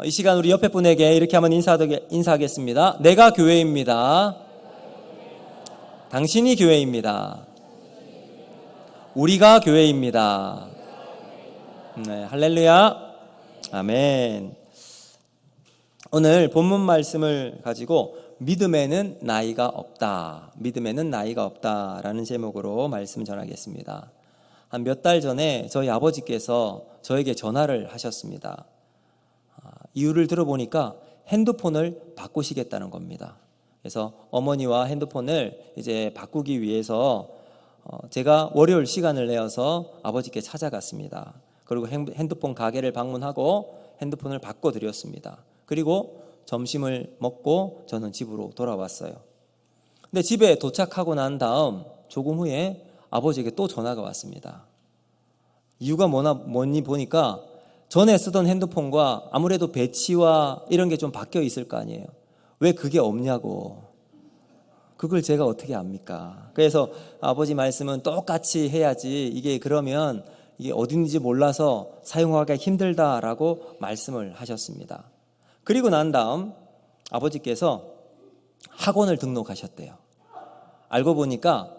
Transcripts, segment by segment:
이 시간 우리 옆에 분에게 이렇게 한번 인사하겠습니다. 내가 교회입니다. 당신이 교회입니다. 우리가 교회입니다. 네, 할렐루야. 아멘. 오늘 본문 말씀을 가지고 믿음에는 나이가 없다. 믿음에는 나이가 없다라는 제목으로 말씀 전하겠습니다. 한 몇 달 전에 저희 아버지께서 저에게 전화를 하셨습니다. 이유를 들어보니까 핸드폰을 바꾸시겠다는 겁니다. 그래서 어머니와 핸드폰을 이제 바꾸기 위해서 제가 월요일 시간을 내어서 아버지께 찾아갔습니다. 그리고 핸드폰 가게를 방문하고 핸드폰을 바꿔드렸습니다. 그리고 점심을 먹고 저는 집으로 돌아왔어요. 근데 집에 도착하고 난 다음 조금 후에 아버지에게 또 전화가 왔습니다. 이유가 뭐니 보니까 전에 쓰던 핸드폰과 아무래도 배치와 이런 게 좀 바뀌어 있을 거 아니에요. 왜 그게 없냐고. 그걸 제가 어떻게 압니까? 그래서 아버지 말씀은 똑같이 해야지 이게 그러면 이게 어딘지 몰라서 사용하기가 힘들다라고 말씀을 하셨습니다. 그리고 난 다음 아버지께서 학원을 등록하셨대요. 알고 보니까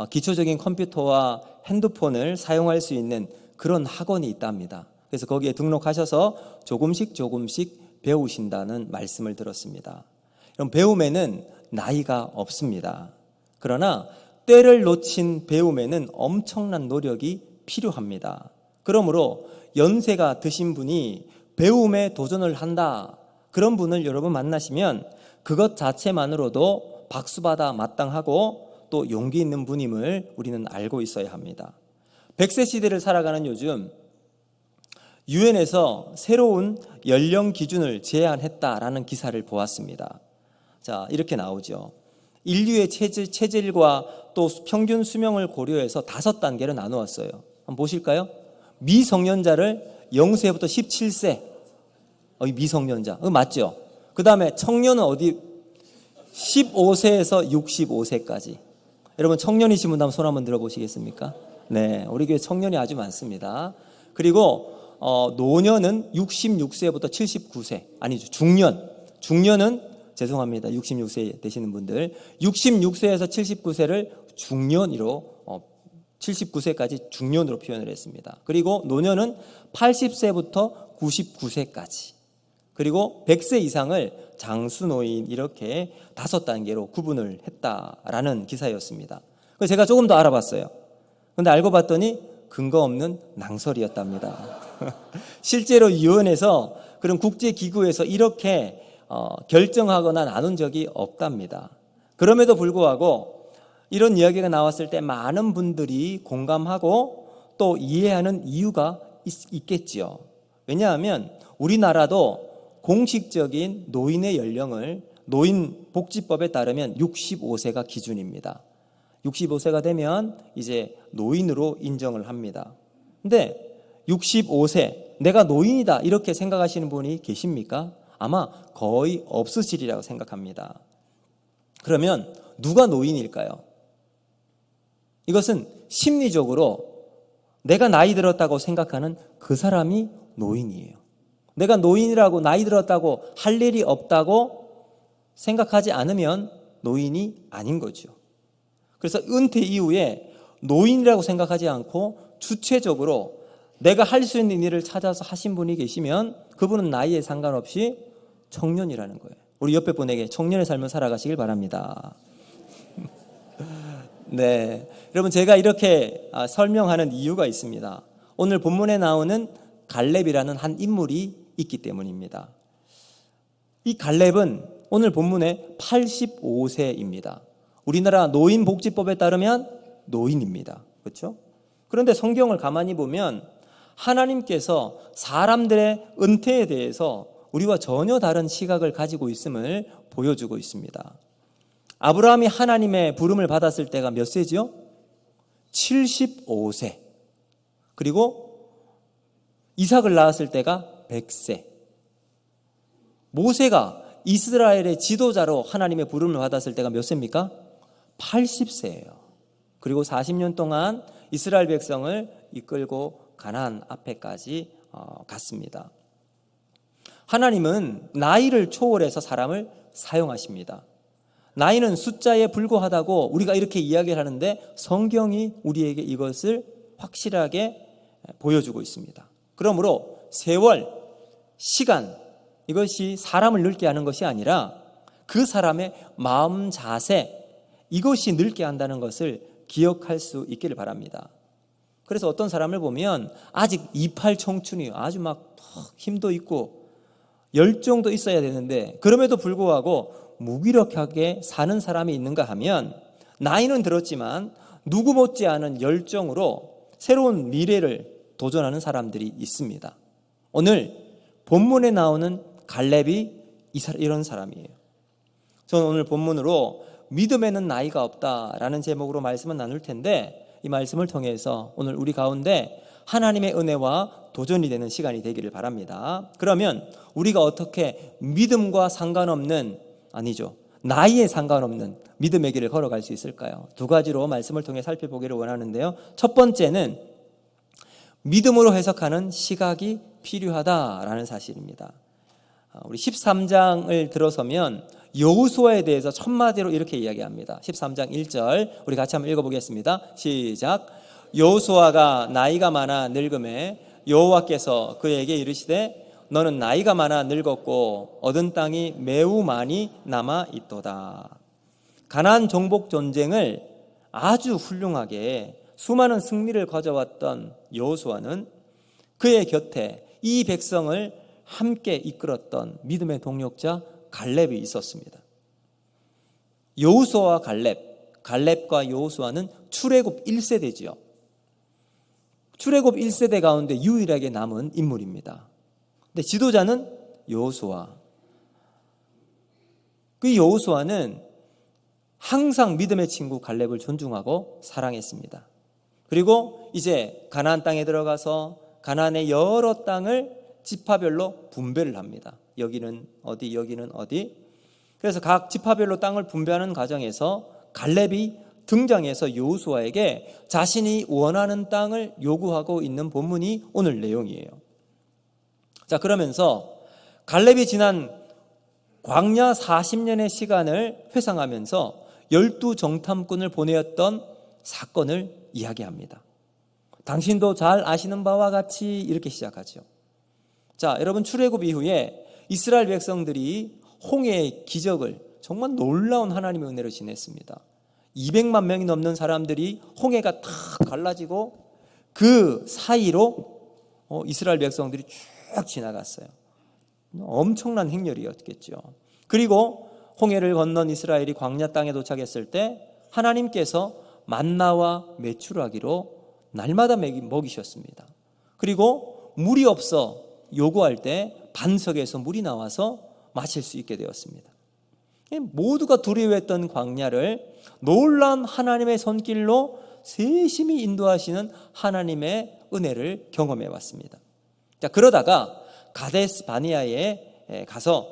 기초적인 컴퓨터와 핸드폰을 사용할 수 있는 그런 학원이 있답니다. 그래서 거기에 등록하셔서 조금씩 배우신다는 말씀을 들었습니다. 그럼 배움에는 나이가 없습니다. 그러나 때를 놓친 배움에는 엄청난 노력이 필요합니다. 그러므로 연세가 드신 분이 배움에 도전을 한다. 그런 분을 여러분 만나시면 그것 자체만으로도 박수받아 마땅하고 또 용기 있는 분임을 우리는 알고 있어야 합니다. 100세 시대를 살아가는 요즘 유엔에서 새로운 연령 기준을 제안했다라는 기사를 보았습니다. 자, 이렇게 나오죠. 인류의 체질과 또 평균 수명을 고려해서 5단계로 나누었어요. 한번 보실까요? 미성년자를 0세부터 17세. 미성년자. 맞죠? 그 다음에 청년은 어디? 15세에서 65세까지. 여러분 청년이신 분 한번 손 한번 들어보시겠습니까? 네, 우리 교회 청년이 아주 많습니다. 그리고 노년은 66세부터 79세. 아니죠. 중년은 죄송합니다. 66세 되시는 분들 66세에서 79세를 중년으로 79세까지 중년으로 표현을 했습니다. 그리고 노년은 80세부터 99세까지. 그리고 100세 이상을 장수노인 이렇게 5단계로 구분을 했다라는 기사였습니다. 그래서 제가 조금 더 알아봤어요. 그런데 알고 봤더니 근거 없는 낭설이었답니다. 실제로 유엔에서 그런 국제기구에서 이렇게 결정하거나 나눈 적이 없답니다. 그럼에도 불구하고 이런 이야기가 나왔을 때 많은 분들이 공감하고 또 이해하는 이유가 있겠지요. 왜냐하면 우리나라도 공식적인 노인의 연령을 노인복지법에 따르면 65세가 기준입니다. 65세가 되면 이제 노인으로 인정을 합니다. 근데 65세, 내가 노인이다 이렇게 생각하시는 분이 계십니까? 아마 거의 없으시리라고 생각합니다. 그러면 누가 노인일까요? 이것은 심리적으로 내가 나이 들었다고 생각하는 그 사람이 노인이에요. 내가 노인이라고 나이 들었다고 할 일이 없다고 생각하지 않으면 노인이 아닌 거죠. 그래서 은퇴 이후에 노인이라고 생각하지 않고 주체적으로 내가 할 수 있는 일을 찾아서 하신 분이 계시면 그분은 나이에 상관없이 청년이라는 거예요. 우리 옆에 분에게 청년의 삶을 살아가시길 바랍니다. 네, 여러분 제가 이렇게 설명하는 이유가 있습니다. 오늘 본문에 나오는 갈렙이라는 한 인물이 있기 때문입니다. 이 갈렙은 오늘 본문에 85세입니다. 우리나라 노인복지법에 따르면 노인입니다. 그렇죠? 그런데 성경을 가만히 보면 하나님께서 사람들의 은퇴에 대해서 우리와 전혀 다른 시각을 가지고 있음을 보여주고 있습니다. 아브라함이 하나님의 부름을 받았을 때가 몇 세죠? 75세. 그리고 이삭을 낳았을 때가 100세. 모세가 이스라엘의 지도자로 하나님의 부름을 받았을 때가 몇 세입니까? 80세예요. 그리고 40년 동안 이스라엘 백성을 이끌고 가나안 앞에까지 갔습니다. 하나님은 나이를 초월해서 사람을 사용하십니다. 나이는 숫자에 불과하다고 우리가 이렇게 이야기를 하는데 성경이 우리에게 이것을 확실하게 보여주고 있습니다. 그러므로 세월, 시간, 이것이 사람을 늙게 하는 것이 아니라 그 사람의 마음 자세, 이것이 늙게 한다는 것을 기억할 수 있기를 바랍니다. 그래서 어떤 사람을 보면 아직 이팔 청춘이 아주 막 힘도 있고 열정도 있어야 되는데 그럼에도 불구하고 무기력하게 사는 사람이 있는가 하면 나이는 들었지만 누구 못지않은 열정으로 새로운 미래를 도전하는 사람들이 있습니다. 오늘 본문에 나오는 갈렙이 이런 사람이에요. 저는 오늘 본문으로 믿음에는 나이가 없다라는 제목으로 말씀을 나눌 텐데 이 말씀을 통해서 오늘 우리 가운데 하나님의 은혜와 도전이 되는 시간이 되기를 바랍니다. 그러면 우리가 어떻게 믿음과 상관없는, 아니죠, 나이에 상관없는 믿음의 길을 걸어갈 수 있을까요? 두 가지로 말씀을 통해 살펴보기를 원하는데요. 첫 번째는 믿음으로 해석하는 시각이 필요하다라는 사실입니다. 우리 13장을 들어서면 여호수아에 대해서 첫마디로 이렇게 이야기합니다. 13장 1절 우리 같이 한번 읽어보겠습니다. 시작. 여호수아가 나이가 많아 늙음에 여호와께서 그에게 이르시되 너는 나이가 많아 늙었고 얻은 땅이 매우 많이 남아 있도다. 가나안 정복 전쟁을 아주 훌륭하게 수많은 승리를 가져왔던 여호수아는 그의 곁에 이 백성을 함께 이끌었던 믿음의 동력자 갈렙이 있었습니다. 여호수아와 갈렙과 여호수아는 출애굽 1세대지요. 출애굽 1세대 가운데 유일하게 남은 인물입니다. 근데 지도자는 여호수아. 그 여호수아는 항상 믿음의 친구 갈렙을 존중하고 사랑했습니다. 그리고 이제 가나안 땅에 들어가서 가나안의 여러 땅을 지파별로 분배를 합니다. 여기는 어디, 여기는 어디. 그래서 각 지파별로 땅을 분배하는 과정에서 갈렙이 등장해서 여호수아에게 자신이 원하는 땅을 요구하고 있는 본문이 오늘 내용이에요. 자, 그러면서 갈렙이 지난 광야 40년의 시간을 회상하면서 12정탐꾼을 보내었던 사건을 이야기합니다. 당신도 잘 아시는 바와 같이 이렇게 시작하죠. 자, 여러분, 출애굽 이후에 이스라엘 백성들이 홍해의 기적을, 정말 놀라운 하나님의 은혜로 지냈습니다. 200만 명이 넘는 사람들이 홍해가 탁 갈라지고 그 사이로 이스라엘 백성들이 쭉 지나갔어요. 엄청난 행렬이었겠죠. 그리고 홍해를 건넌 이스라엘이 광야 땅에 도착했을 때 하나님께서 만나와 메추라기로 날마다 먹이셨습니다. 그리고 물이 없어 요구할 때 반석에서 물이 나와서 마실 수 있게 되었습니다. 모두가 두려워했던 광야를 놀라운 하나님의 손길로 세심히 인도하시는 하나님의 은혜를 경험해 왔습니다. 자, 그러다가 가데스 바니아에 가서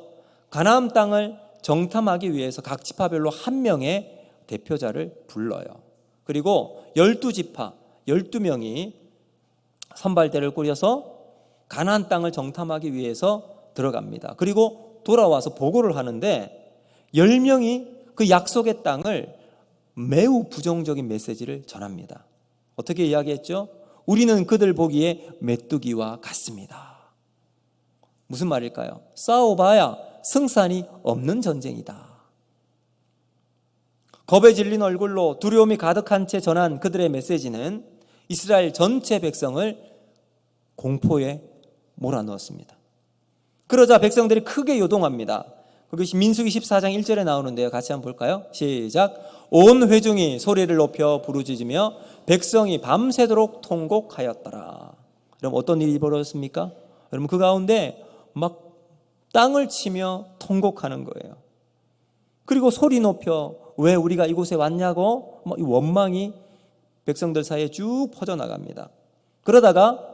가나안 땅을 정탐하기 위해서 각 지파별로 한 명의 대표자를 불러요. 그리고 12지파 12명이 선발대를 꾸려서 가나안 땅을 정탐하기 위해서 들어갑니다. 그리고 돌아와서 보고를 하는데 10명이 그 약속의 땅을 매우 부정적인 메시지를 전합니다. 어떻게 이야기했죠? 우리는 그들 보기에 메뚜기와 같습니다. 무슨 말일까요? 싸워봐야 승산이 없는 전쟁이다. 겁에 질린 얼굴로 두려움이 가득한 채 전한 그들의 메시지는 이스라엘 전체 백성을 공포에 몰아넣었습니다. 그러자 백성들이 크게 요동합니다. 그것이 민수기 14장 1절에 나오는데요. 같이 한번 볼까요? 시작. 온 회중이 소리를 높여 부르짖으며 백성이 밤새도록 통곡하였더라. 여러분, 어떤 일이 벌어졌습니까? 여러분, 그 가운데 막 땅을 치며 통곡하는 거예요. 그리고 소리 높여 왜 우리가 이곳에 왔냐고 이 원망이 백성들 사이에 쭉 퍼져나갑니다. 그러다가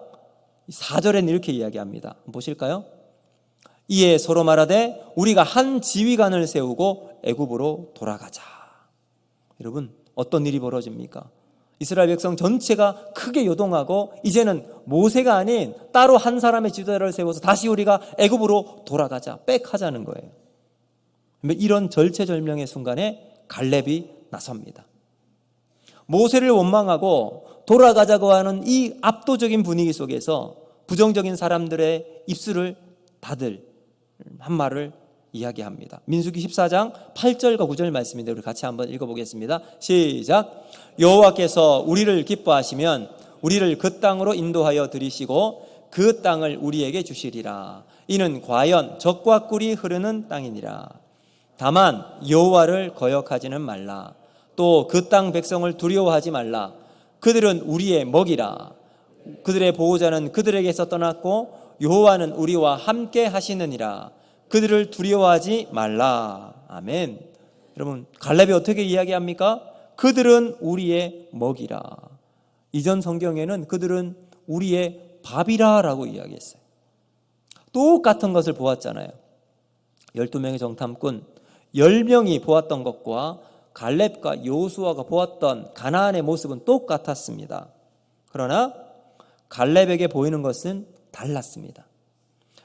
4절에는 이렇게 이야기합니다. 보실까요? 이에 서로 말하되 우리가 한 지휘관을 세우고 애굽으로 돌아가자. 여러분, 어떤 일이 벌어집니까? 이스라엘 백성 전체가 크게 요동하고 이제는 모세가 아닌 따로 한 사람의 지도자를 세워서 다시 우리가 애굽으로 돌아가자, 백하자는 거예요. 이런 절체절명의 순간에 갈렙이 나섭니다. 모세를 원망하고 돌아가자고 하는 이 압도적인 분위기 속에서 부정적인 사람들의 입술을 닫을 한 말을 이야기합니다. 민수기 14장 8절과 9절 말씀인데 우리 같이 한번 읽어보겠습니다. 시작. 여호와께서 우리를 기뻐하시면 우리를 그 땅으로 인도하여 들이시고 그 땅을 우리에게 주시리라. 이는 과연 젖과 꿀이 흐르는 땅이니라. 다만 여호와를 거역하지는 말라. 또 그 땅 백성을 두려워하지 말라. 그들은 우리의 먹이라. 그들의 보호자는 그들에게서 떠났고 여호와는 우리와 함께 하시느니라. 그들을 두려워하지 말라. 아멘. 여러분, 갈렙이 어떻게 이야기합니까? 그들은 우리의 먹이라. 이전 성경에는 그들은 우리의 밥이라 라고 이야기했어요. 똑같은 것을 보았잖아요. 12명의 정탐꾼 10명이 보았던 것과 갈렙과 여호수아가 보았던 가나안의 모습은 똑같았습니다. 그러나 갈렙에게 보이는 것은 달랐습니다.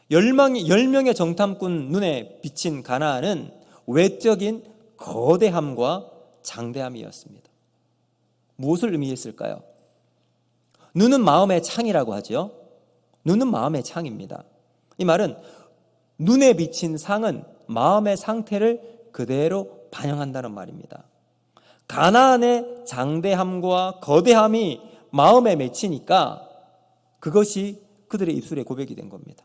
10명의 정탐꾼 눈에 비친 가나안은 외적인 거대함과 장대함이었습니다. 무엇을 의미했을까요? 눈은 마음의 창이라고 하죠. 눈은 마음의 창입니다. 이 말은 눈에 비친 상은 마음의 상태를 그대로 반영한다는 말입니다. 가나안의 장대함과 거대함이 마음에 맺히니까 그것이 그들의 입술에 고백이 된 겁니다.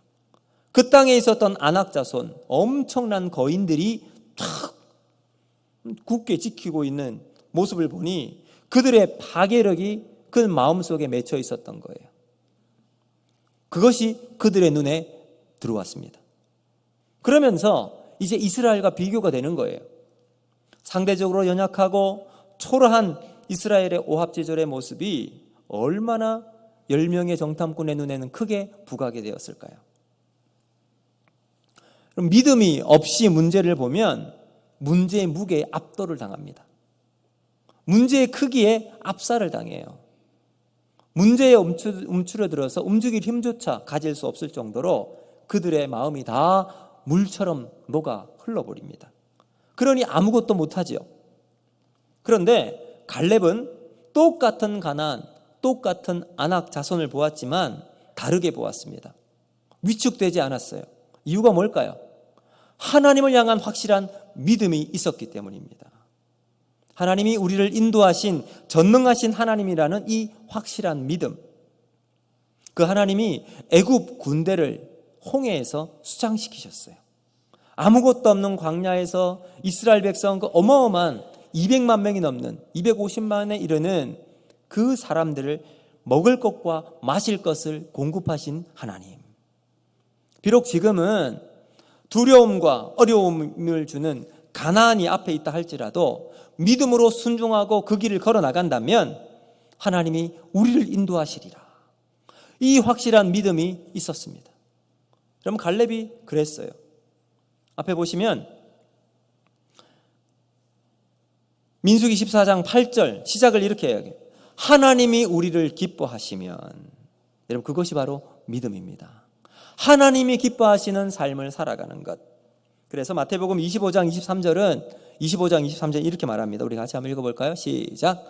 그 땅에 있었던 안악자손, 엄청난 거인들이 탁 굳게 지키고 있는 모습을 보니 그들의 파괴력이 그 마음속에 맺혀 있었던 거예요. 그것이 그들의 눈에 들어왔습니다. 그러면서 이제 이스라엘과 비교가 되는 거예요. 상대적으로 연약하고 초라한 이스라엘의 오합지졸의 모습이 얼마나 10명의 정탐꾼의 눈에는 크게 부각이 되었을까요? 그럼 믿음이 없이 문제를 보면 문제의 무게에 압도를 당합니다. 문제의 크기에 압살을 당해요. 문제에 움츠러들어서 움직일 힘조차 가질 수 없을 정도로 그들의 마음이 다 물처럼 녹아 흘러버립니다. 그러니 아무것도 못하지요. 그런데 갈렙은 똑같은 가나안, 똑같은 아낙 자손을 보았지만 다르게 보았습니다. 위축되지 않았어요. 이유가 뭘까요? 하나님을 향한 확실한 믿음이 있었기 때문입니다. 하나님이 우리를 인도하신 전능하신 하나님이라는 이 확실한 믿음. 그 하나님이 애굽 군대를 홍해에서 수장시키셨어요. 아무것도 없는 광야에서 이스라엘 백성 그 어마어마한 200만 명이 넘는 250만에 이르는 그 사람들을 먹을 것과 마실 것을 공급하신 하나님. 비록 지금은 두려움과 어려움을 주는 가나안이 앞에 있다 할지라도 믿음으로 순종하고 그 길을 걸어 나간다면 하나님이 우리를 인도하시리라. 이 확실한 믿음이 있었습니다. 그럼 갈렙이 그랬어요. 앞에 보시면 민수기 14장 8절 시작을 이렇게 해요. 하나님이 우리를 기뻐하시면, 여러분 그것이 바로 믿음입니다. 하나님이 기뻐하시는 삶을 살아가는 것. 그래서 마태복음 25장 23절 이렇게 말합니다. 우리 같이 한번 읽어볼까요? 시작.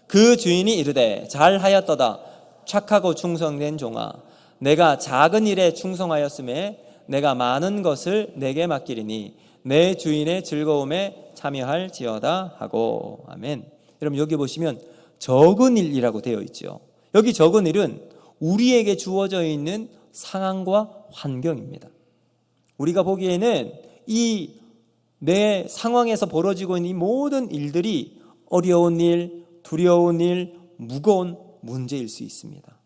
그 주인이 이르되 잘하였도다 착하고 충성된 종아, 내가 작은 일에 충성하였음에 내가 많은 것을 내게 맡기리니 내 주인의 즐거움에 참여할지어다 하고. 아멘. 여러분 여기 보시면 적은 일이라고 되어 있죠. 여기 적은 일은 우리에게 주어져 있는 상황과 환경입니다. 우리가 보기에는 이 내 상황에서 벌어지고 있는 이 모든 일들이 어려운 일, 두려운 일, 무거운 문제일 수 있습니다.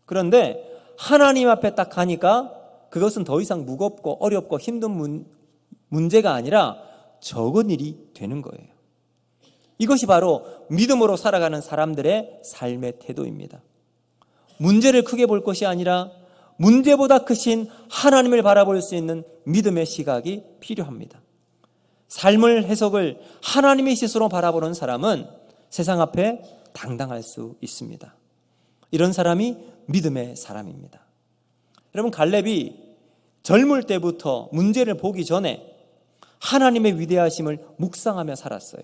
그런데 하나님 앞에 딱 가니까 그것은 더 이상 무겁고 어렵고 힘든 문제가 아니라 적은 일이 되는 거예요. 이것이 바로 믿음으로 살아가는 사람들의 삶의 태도입니다. 문제를 크게 볼 것이 아니라 문제보다 크신 하나님을 바라볼 수 있는 믿음의 시각이 필요합니다. 삶을 해석을 하나님의 시선으로 바라보는 사람은 세상 앞에 당당할 수 있습니다. 이런 사람이 믿음의 사람입니다. 여러분, 갈렙이 젊을 때부터 문제를 보기 전에 하나님의 위대하심을 묵상하며 살았어요.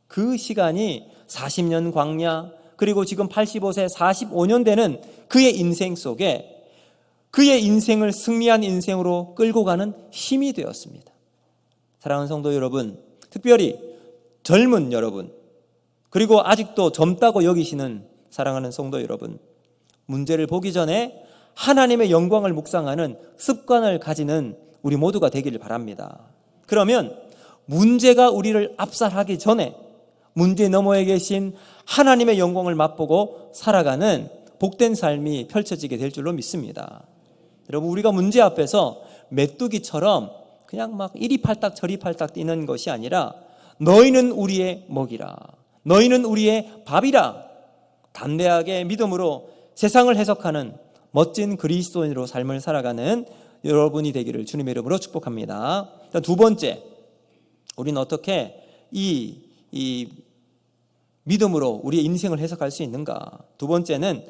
그 시간이 40년 광야, 그리고 지금 85세 45년 되는 그의 인생 속에 그의 인생을 승리한 인생으로 끌고 가는 힘이 되었습니다. 사랑하는 성도 여러분, 특별히 젊은 여러분, 그리고 아직도 젊다고 여기시는 사랑하는 성도 여러분, 문제를 보기 전에 하나님의 영광을 묵상하는 습관을 가지는 우리 모두가 되기를 바랍니다. 그러면 문제가 우리를 압살하기 전에 문제 너머에 계신 하나님의 영광을 맛보고 살아가는 복된 삶이 펼쳐지게 될 줄로 믿습니다. 여러분, 우리가 문제 앞에서 메뚜기처럼 그냥 막 이리 팔딱 저리 팔딱 뛰는 것이 아니라 너희는 우리의 먹이라, 너희는 우리의 밥이라, 담대하게 믿음으로 세상을 해석하는 멋진 그리스도인으로 삶을 살아가는 여러분이 되기를 주님의 이름으로 축복합니다. 두 번째, 우리는 어떻게 이 믿음으로 우리의 인생을 해석할 수 있는가? 두 번째는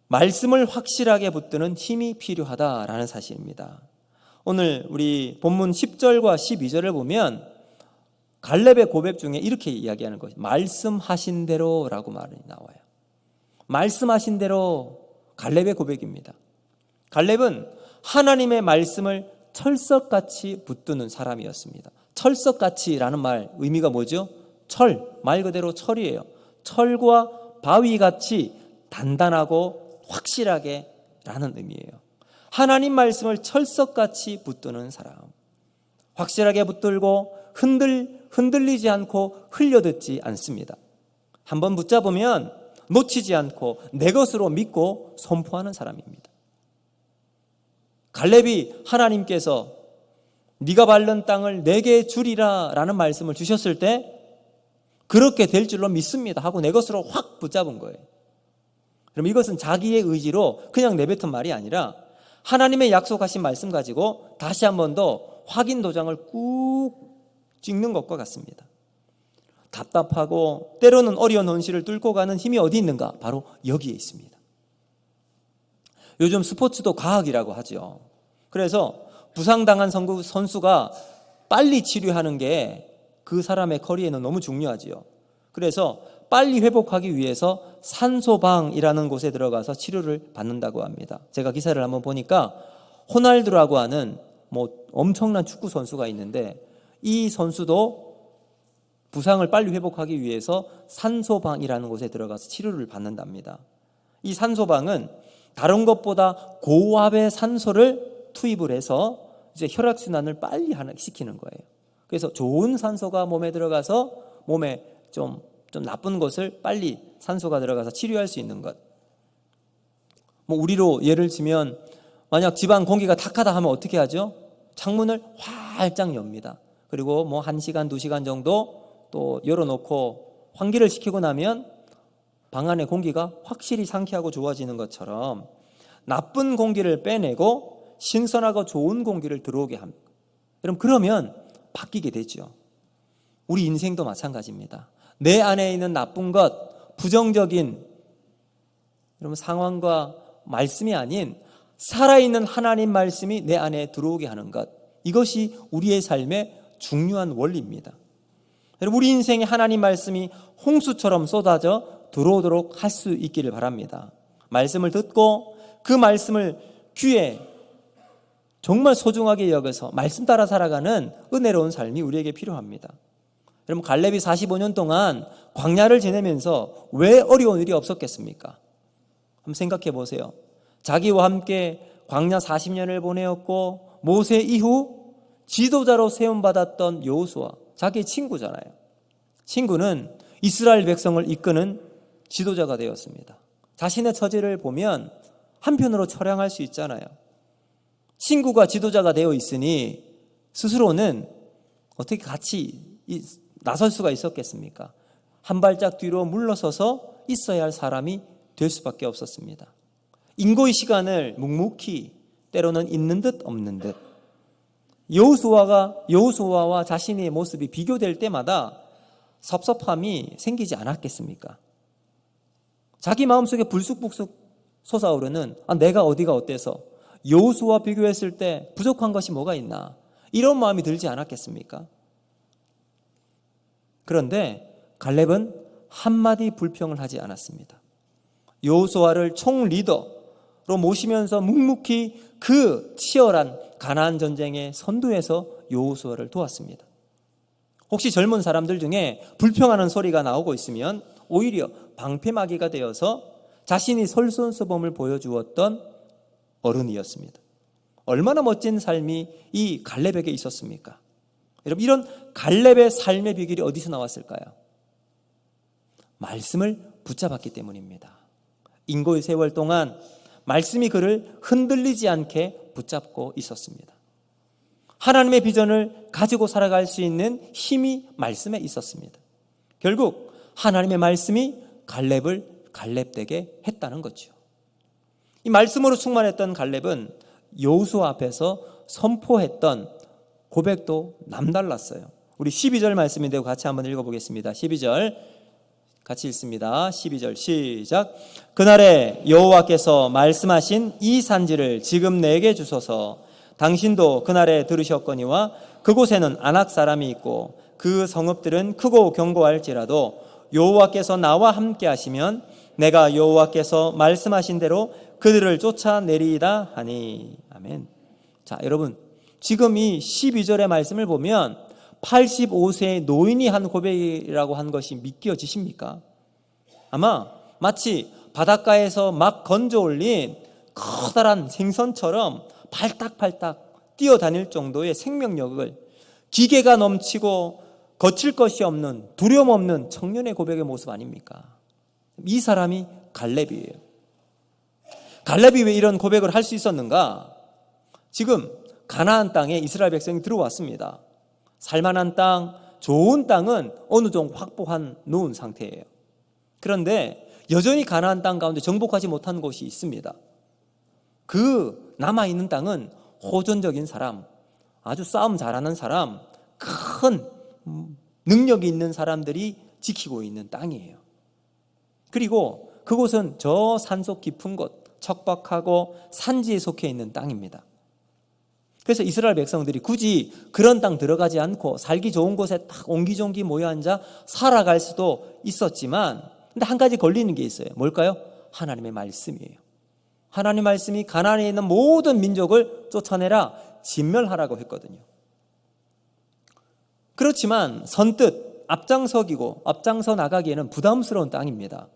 말씀을 확실하게 붙드는 힘이 필요하다라는 사실입니다. 오늘 우리 본문 10절과 12절을 보면 갈렙의 고백 중에 이렇게 이야기하는 것이 말씀하신 대로라고 말이 나와요. 말씀하신 대로, 갈렙의 고백입니다. 갈렙은 하나님의 말씀을 철석같이 붙드는 사람이었습니다. 철석같이라는 말 의미가 뭐죠? 철, 말 그대로 철이에요. 철과 바위같이 단단하고 확실하게 라는 의미예요. 하나님 말씀을 철석같이 붙드는 사람, 확실하게 붙들고 흔들리지 않고 흘려듣지 않습니다. 한번 붙잡으면 놓치지 않고 내 것으로 믿고 선포하는 사람입니다. 갈렙이 하나님께서 네가 밟는 땅을 내게 주리라 라는 말씀을 주셨을 때 그렇게 될 줄로 믿습니다 하고 내 것으로 확 붙잡은 거예요. 그럼 이것은 자기의 의지로 그냥 내뱉은 말이 아니라 하나님의 약속하신 말씀 가지고 다시 한 번 더 확인 도장을 꾹 찍는 것과 같습니다. 답답하고 때로는 어려운 현실을 뚫고 가는 힘이 어디 있는가? 바로 여기에 있습니다. 요즘 스포츠도 과학이라고 하죠. 그래서 부상당한 선수가 빨리 치료하는 게 그 사람의 커리어에는 너무 중요하지요. 그래서 빨리 회복하기 위해서 산소방이라는 곳에 들어가서 치료를 받는다고 합니다. 제가 기사를 한번 보니까 호날두라고 하는 엄청난 축구 선수가 있는데 이 선수도 부상을 빨리 회복하기 위해서 산소방이라는 곳에 들어가서 치료를 받는답니다. 이 산소방은 다른 것보다 고압의 산소를 투입을 해서 이제 혈액순환을 빨리 시키는 거예요. 그래서 좋은 산소가 몸에 들어가서 몸에 좀 나쁜 것을 빨리 산소가 들어가서 치료할 수 있는 것. 우리로 예를 들면 만약 집안 공기가 탁하다 하면 어떻게 하죠? 창문을 활짝 엽니다. 그리고 1시간, 2시간 정도 또 열어놓고 환기를 시키고 나면 방 안의 공기가 확실히 상쾌하고 좋아지는 것처럼 나쁜 공기를 빼내고 신선하고 좋은 공기를 들어오게 합니다. 그러면 바뀌게 되죠. 우리 인생도 마찬가지입니다. 내 안에 있는 나쁜 것, 부정적인 여러분 상황과 말씀이 아닌 살아있는 하나님 말씀이 내 안에 들어오게 하는 것, 이것이 우리의 삶의 중요한 원리입니다. 여러분, 우리 인생에 하나님 말씀이 홍수처럼 쏟아져 들어오도록 할 수 있기를 바랍니다. 말씀을 듣고 그 말씀을 귀에 정말 소중하게 여겨서 말씀 따라 살아가는 은혜로운 삶이 우리에게 필요합니다. 여러분, 갈렙이 45년 동안 광야를 지내면서 왜 어려운 일이 없었겠습니까? 한번 생각해 보세요. 자기와 함께 광야 40년을 보내었고 모세 이후 지도자로 세움받았던 여호수아, 자기의 친구잖아요. 친구는 이스라엘 백성을 이끄는 지도자가 되었습니다. 자신의 처지를 보면 한편으로 처량할 수 있잖아요. 친구가 지도자가 되어 있으니 스스로는 어떻게 같이 나설 수가 있었겠습니까? 한 발짝 뒤로 물러서서 있어야 할 사람이 될 수밖에 없었습니다. 인고의 시간을 묵묵히 때로는 있는 듯 없는 듯 여호수아와 자신의 모습이 비교될 때마다 섭섭함이 생기지 않았겠습니까? 자기 마음속에 불쑥불쑥 솟아오르는 내가 어디가 어때서 여호수아와 비교했을 때 부족한 것이 뭐가 있나 이런 마음이 들지 않았겠습니까? 그런데 갈렙은 한마디 불평을 하지 않았습니다. 여호수아를 총 리더로 모시면서 묵묵히 그 치열한 가나안 전쟁의 선두에서 여호수아를 도왔습니다. 혹시 젊은 사람들 중에 불평하는 소리가 나오고 있으면 오히려 방패막이가 되어서 자신이 솔선수범을 보여주었던 어른이었습니다. 얼마나 멋진 삶이 이 갈렙에게 있었습니까? 여러분, 이런 갈렙의 삶의 비결이 어디서 나왔을까요? 말씀을 붙잡았기 때문입니다. 인고의 세월 동안 말씀이 그를 흔들리지 않게 붙잡고 있었습니다. 하나님의 비전을 가지고 살아갈 수 있는 힘이 말씀에 있었습니다. 결국 하나님의 말씀이 갈렙을 갈렙되게 했다는 거죠. 이 말씀으로 충만했던 갈렙은 여호수아 앞에서 선포했던 고백도 남달랐어요. 우리 12절 말씀인데요, 같이 한번 읽어보겠습니다. 12절 같이 읽습니다. 12절 시작. 그날에 여호와께서 말씀하신 이 산지를 지금 내게 주소서. 당신도 그날에 들으셨거니와 그곳에는 아낙 사람이 있고 그 성읍들은 크고 견고할지라도 여호와께서 나와 함께 하시면 내가 여호와께서 말씀하신 대로 그들을 쫓아내리이다 하니. 아멘. 자, 여러분, 지금 이 12절의 말씀을 보면 85세의 노인이 한 고백이라고 한 것이 믿겨지십니까? 아마 마치 바닷가에서 막 건져 올린 커다란 생선처럼 팔딱팔딱 뛰어다닐 정도의 생명력을, 기계가 넘치고 거칠 것이 없는, 두려움 없는 청년의 고백의 모습 아닙니까? 이 사람이 갈렙이에요. 갈렙이 왜 이런 고백을 할 수 있었는가? 지금 가나안 땅에 이스라엘 백성이 들어왔습니다. 살만한 땅, 좋은 땅은 어느 정도 확보한 놓은 상태예요. 그런데 여전히 가나안 땅 가운데 정복하지 못한 곳이 있습니다. 그 남아있는 땅은 호전적인 사람, 아주 싸움 잘하는 사람, 큰 능력이 있는 사람들이 지키고 있는 땅이에요. 그리고 그곳은 저 산속 깊은 곳, 척박하고 산지에 속해 있는 땅입니다. 그래서 이스라엘 백성들이 굳이 그런 땅 들어가지 않고 살기 좋은 곳에 딱 옹기종기 모여 앉아 살아갈 수도 있었지만, 근데 한 가지 걸리는 게 있어요. 뭘까요? 하나님의 말씀이에요. 하나님의 말씀이 가나안에 있는 모든 민족을 쫓아내라, 진멸하라고 했거든요. 그렇지만 선뜻 앞장서 나가기에는 부담스러운 땅입니다.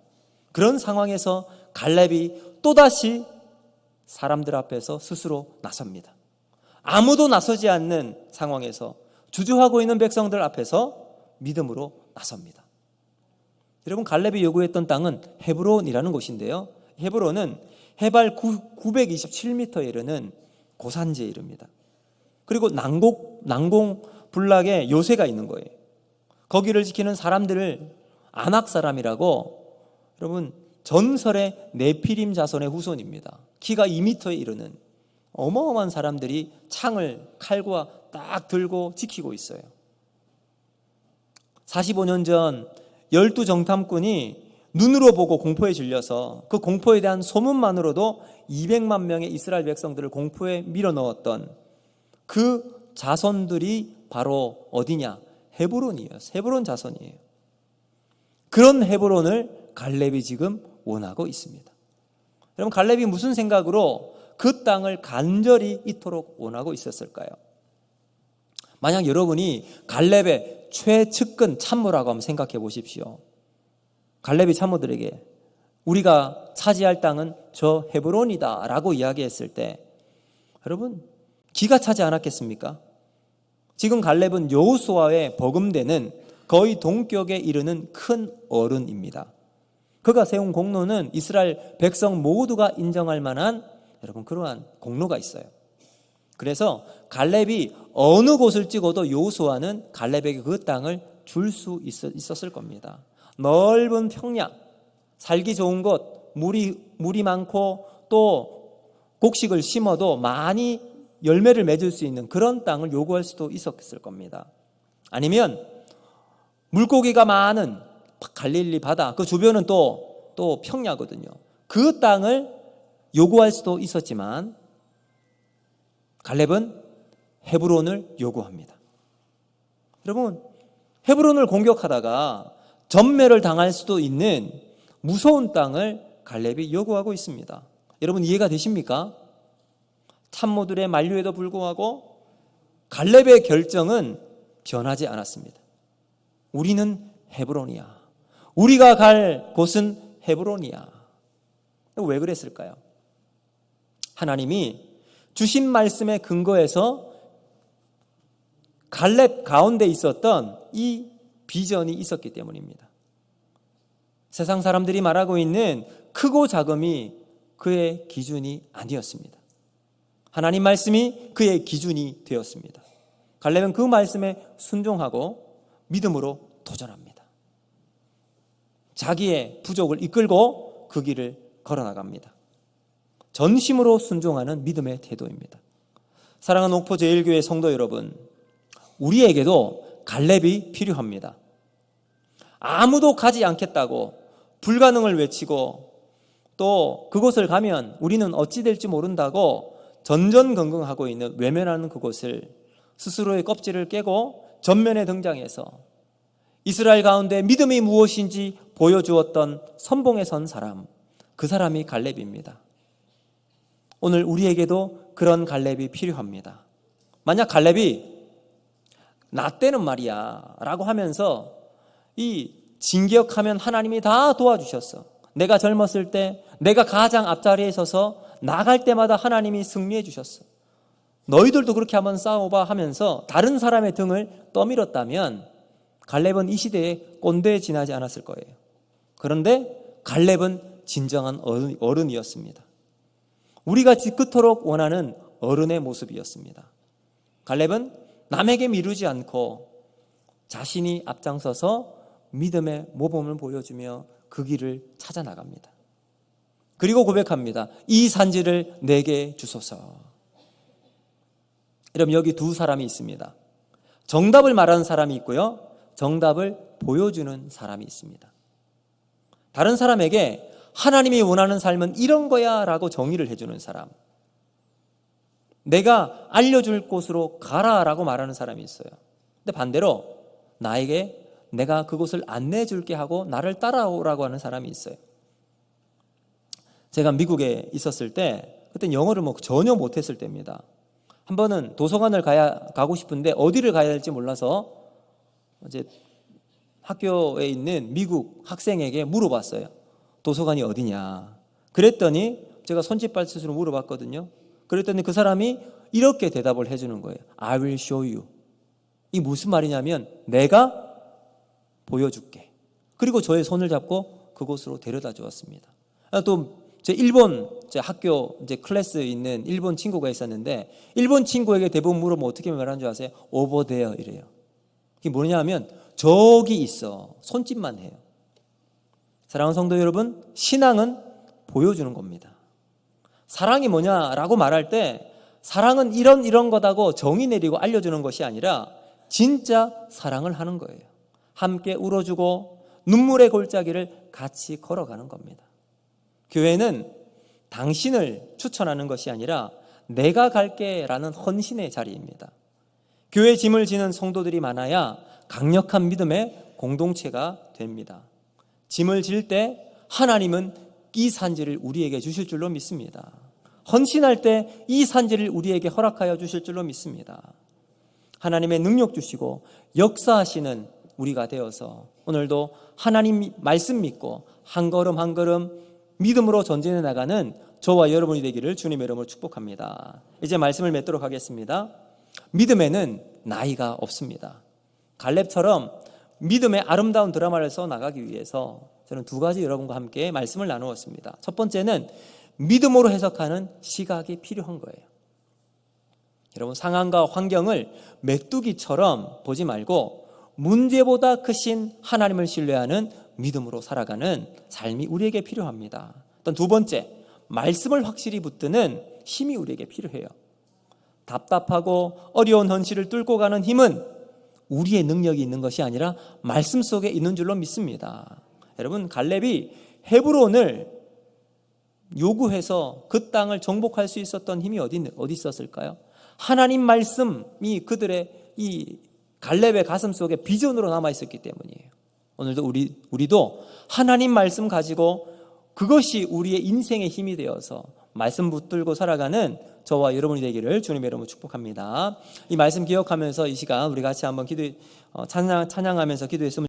그런 상황에서 갈렙이 또다시 사람들 앞에서 스스로 나섭니다. 아무도 나서지 않는 상황에서 주저하고 있는 백성들 앞에서 믿음으로 나섭니다. 여러분, 갈렙이 요구했던 땅은 헤브론이라는 곳인데요, 헤브론은 해발 927m에 이르는 고산지에 이릅니다. 그리고 난공불락에 요새가 있는 거예요. 거기를 지키는 사람들을 아낙 사람이라고, 여러분, 전설의 네피림 자손의 후손입니다. 키가 2m에 이르는 어마어마한 사람들이 창을 칼과 딱 들고 지키고 있어요. 45년 전 12정탐꾼이 눈으로 보고 공포에 질려서 그 공포에 대한 소문만으로도 200만 명의 이스라엘 백성들을 공포에 밀어넣었던 그 자손들이 바로 어디냐? 헤브론이에요. 헤브론 자손이에요. 그런 헤브론을 갈렙이 지금 원하고 있습니다. 여러분, 갈렙이 무슨 생각으로 그 땅을 간절히 이토록 원하고 있었을까요? 만약 여러분이 갈렙의 최측근 참모라고 한번 생각해 보십시오. 갈렙이 참모들에게 우리가 차지할 땅은 저 헤브론이다 라고 이야기했을 때 여러분, 기가 차지 않았겠습니까? 지금 갈렙은 여호수아에 버금되는 거의 동격에 이르는 큰 어른입니다. 그가 세운 공로는 이스라엘 백성 모두가 인정할 만한, 여러분, 그러한 공로가 있어요. 그래서 갈렙이 어느 곳을 찍어도 여호수아는 갈렙에게 그 땅을 줄 수 있었을 겁니다. 넓은 평야, 살기 좋은 곳, 물이 많고 또 곡식을 심어도 많이 열매를 맺을 수 있는 그런 땅을 요구할 수도 있었을 겁니다. 아니면 물고기가 많은 갈릴리 바다, 그 주변은 또 또 평야거든요. 그 땅을 요구할 수도 있었지만 갈렙은 헤브론을 요구합니다. 여러분, 헤브론을 공격하다가 전멸을 당할 수도 있는 무서운 땅을 갈렙이 요구하고 있습니다. 여러분, 이해가 되십니까? 참모들의 만류에도 불구하고 갈렙의 결정은 변하지 않았습니다. 우리는 헤브론이야. 우리가 갈 곳은 헤브론이야. 왜 그랬을까요? 하나님이 주신 말씀에 근거해서 갈렙 가운데 있었던 이 비전이 있었기 때문입니다. 세상 사람들이 말하고 있는 크고 작음이 그의 기준이 아니었습니다. 하나님 말씀이 그의 기준이 되었습니다. 갈렙은 그 말씀에 순종하고 믿음으로 도전합니다. 자기의 부족을 이끌고 그 길을 걸어나갑니다. 전심으로 순종하는 믿음의 태도입니다. 사랑하는 옥포 제일교회 성도 여러분, 우리에게도 갈렙이 필요합니다. 아무도 가지 않겠다고 불가능을 외치고 또 그곳을 가면 우리는 어찌 될지 모른다고 전전긍긍하고 있는 외면하는 그곳을 스스로의 껍질을 깨고 전면에 등장해서 이스라엘 가운데 믿음이 무엇인지 보여주었던 선봉에 선 사람, 그 사람이 갈렙입니다. 오늘 우리에게도 그런 갈렙이 필요합니다. 만약 갈렙이 나 때는 말이야 라고 하면서 이 진격하면 하나님이 다 도와주셨어. 내가 젊었을 때 내가 가장 앞자리에 서서 나갈 때마다 하나님이 승리해 주셨어. 너희들도 그렇게 한번 싸워봐 하면서 다른 사람의 등을 떠밀었다면 갈렙은 이 시대에 꼰대에 지나지 않았을 거예요. 그런데 갈렙은 진정한 어른이었습니다. 우리가 그토록 원하는 어른의 모습이었습니다. 갈렙은 남에게 미루지 않고 자신이 앞장서서 믿음의 모범을 보여주며 그 길을 찾아 나갑니다. 그리고 고백합니다. 이 산지를 내게 주소서. 여러분, 여기 두 사람이 있습니다. 정답을 말하는 사람이 있고요, 정답을 보여주는 사람이 있습니다. 다른 사람에게 하나님이 원하는 삶은 이런 거야 라고 정의를 해주는 사람, 내가 알려줄 곳으로 가라 라고 말하는 사람이 있어요. 근데 반대로 나에게 내가 그곳을 안내해 줄게 하고 나를 따라오라고 하는 사람이 있어요. 제가 미국에 있었을 때 그때 영어를 전혀 못했을 때입니다. 한 번은 도서관을 가고 싶은데 어디를 가야 될지 몰라서 이제 학교에 있는 미국 학생에게 물어봤어요. 도서관이 어디냐. 그랬더니 제가 손짓발짓으로 물어봤거든요. 그랬더니 그 사람이 이렇게 대답을 해주는 거예요. I will show you. 이게 무슨 말이냐면 내가 보여줄게. 그리고 저의 손을 잡고 그곳으로 데려다 주었습니다. 또 제 일본 학교 클래스에 있는 일본 친구가 있었는데 일본 친구에게 대부분 물어보면 어떻게 말하는 줄 아세요? Over there 이래요. 이게 뭐냐면 저기 있어. 손짓만 해요. 사랑하는 성도 여러분, 신앙은 보여주는 겁니다. 사랑이 뭐냐라고 말할 때 사랑은 이런 거다고 정의 내리고 알려주는 것이 아니라 진짜 사랑을 하는 거예요. 함께 울어주고 눈물의 골짜기를 같이 걸어가는 겁니다. 교회는 당신을 추천하는 것이 아니라 내가 갈게 라는 헌신의 자리입니다. 교회 짐을 지는 성도들이 많아야 강력한 믿음의 공동체가 됩니다. 짐을 질 때 하나님은 이 산지를 우리에게 주실 줄로 믿습니다. 헌신할 때 이 산지를 우리에게 허락하여 주실 줄로 믿습니다. 하나님의 능력 주시고 역사하시는 우리가 되어서 오늘도 하나님 말씀 믿고 한 걸음 한 걸음 믿음으로 전진해 나가는 저와 여러분이 되기를 주님의 이름으로 축복합니다. 이제 말씀을 맺도록 하겠습니다. 믿음에는 나이가 없습니다. 갈렙처럼 믿음의 아름다운 드라마를 써 나가기 위해서 저는 두 가지 여러분과 함께 말씀을 나누었습니다. 첫 번째는 믿음으로 해석하는 시각이 필요한 거예요. 여러분, 상황과 환경을 메뚜기처럼 보지 말고 문제보다 크신 하나님을 신뢰하는 믿음으로 살아가는 삶이 우리에게 필요합니다. 또 두 번째, 말씀을 확실히 붙드는 힘이 우리에게 필요해요. 답답하고 어려운 현실을 뚫고 가는 힘은 우리의 능력이 있는 것이 아니라 말씀 속에 있는 줄로 믿습니다. 여러분, 갈렙이 헤브론을 요구해서 그 땅을 정복할 수 있었던 힘이 어디 있었을까요? 하나님 말씀이 그들의 이 갈렙의 가슴 속에 비전으로 남아 있었기 때문이에요. 오늘도 우리도 하나님 말씀 가지고 그것이 우리의 인생의 힘이 되어서 말씀 붙들고 살아가는 저와 여러분이 되기를 주님의 이름으로 축복합니다. 이 말씀 기억하면서 이 시간 우리 같이 한번 찬양하면서 기도했으면